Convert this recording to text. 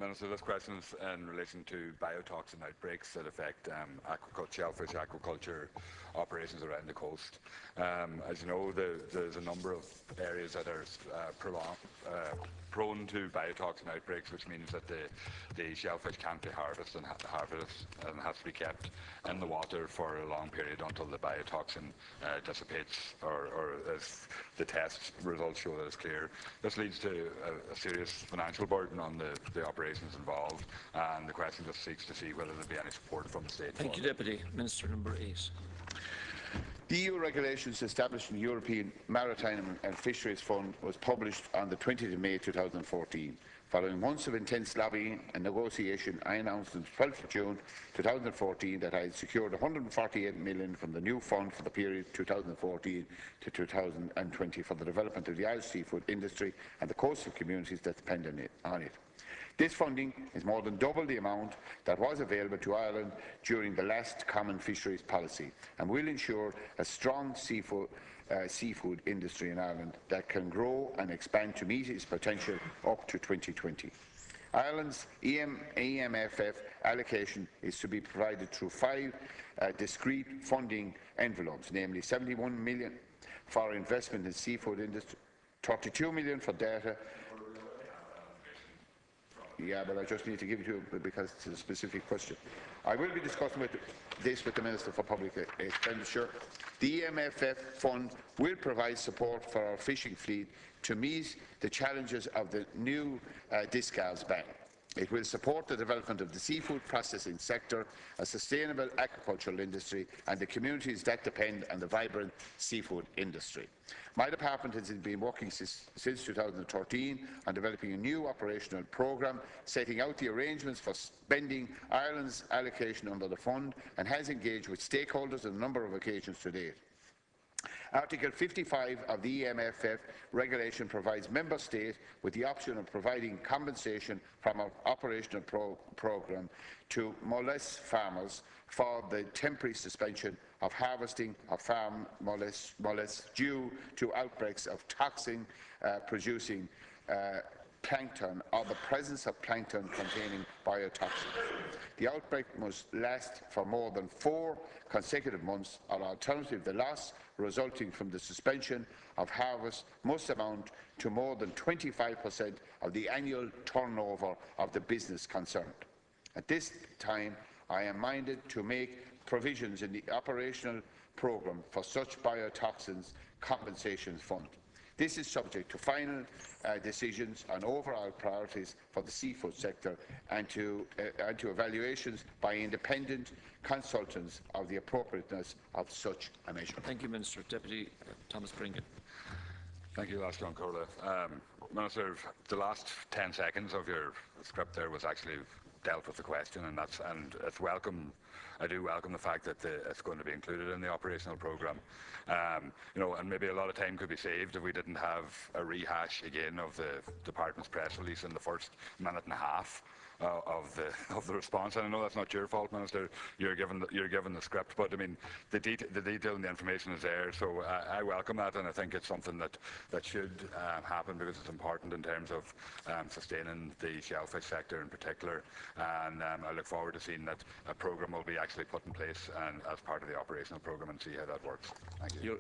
Minister, this question is in relation to biotoxin outbreaks that affect shellfish aquaculture operations around the coast. As you know, there's a number of areas that are prone to biotoxin outbreaks, which means that the shellfish can't be harvested and has to be kept in the water for a long period until the biotoxin dissipates or as the test results show that it's clear. This leads to a serious financial burden on the operations involved, and the question just seeks to see whether there'll be any support from the state. Thank you, Deputy Minister. Number 8. The EU regulations establishing the European Maritime and Fisheries Fund was published on the 20th of May 2014. Following months of intense lobbying and negotiation, I announced on the 12th of June 2014 that I had secured 148 million from the new fund for the period 2014 to 2020 for the development of the Irish seafood industry and the coastal communities that depend on it. This funding is more than double the amount that was available to Ireland during the last common fisheries policy and will ensure a strong seafood industry in Ireland that can grow and expand to meet its potential up to 2020. Ireland's EMFF allocation is to be provided through 5 discrete funding envelopes, namely 71 million for investment in seafood industry, 32 million for data. Yeah, but I just need to give it to you because it's a specific question. I will be discussing this with the Minister for Public Expenditure. The EMFF fund will provide support for our fishing fleet to meet the challenges of the new discards ban. It will support the development of the seafood processing sector, a sustainable aquacultural industry, and the communities that depend on the vibrant seafood industry. My department has been working since 2013 on developing a new operational programme, setting out the arrangements for spending Ireland's allocation under the fund, and has engaged with stakeholders on a number of occasions to date. Article 55 of the EMFF regulation provides Member States with the option of providing compensation from our operational programme to mollusk farmers for the temporary suspension of harvesting of farm mollusks due to outbreaks of toxin-producing plankton or the presence of plankton containing biotoxins. The outbreak must last for more than 4 consecutive months, or alternatively the loss resulting from the suspension of harvest must amount to more than 25% of the annual turnover of the business concerned. At this time, I am minded to make provisions in the operational programme for such biotoxins compensation fund. This is subject to final decisions on overall priorities for the seafood sector and to evaluations by independent consultants of the appropriateness of such a measure. Thank you, Minister. Deputy Thomas Pringle. Thank you, John Corley. Minister, the last 10 seconds of your script there was actually dealt with the question, and it's welcome. I do welcome the fact that it's going to be included in the operational programme. And maybe a lot of time could be saved if we didn't have a rehash again of the department's press release in the first minute and a half of the response. And I know that's not your fault, Minister. You're given the script, but I mean the detail and the information is there. So I welcome that, and I think it's something that should happen because it's important in terms of sustaining the shellfish sector in particular. And I look forward to seeing that a programme will be actually put in place and as part of the operational programme and see how that works. Thank you.